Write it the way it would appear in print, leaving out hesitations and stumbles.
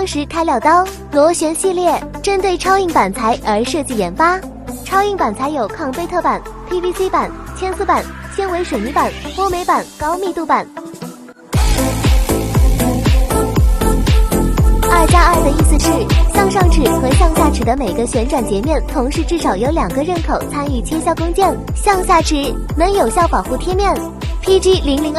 当时开了刀。螺旋系列针对超硬板材而设计研发，超硬板材有抗贝特板、PVC 板、铅丝板、纤维水泥板、波美板、高密度板。2+2的意思是，向上齿和向下齿的每个旋转截面同时至少有2个刃口参与切削工件，向下齿能有效保护贴面。PG002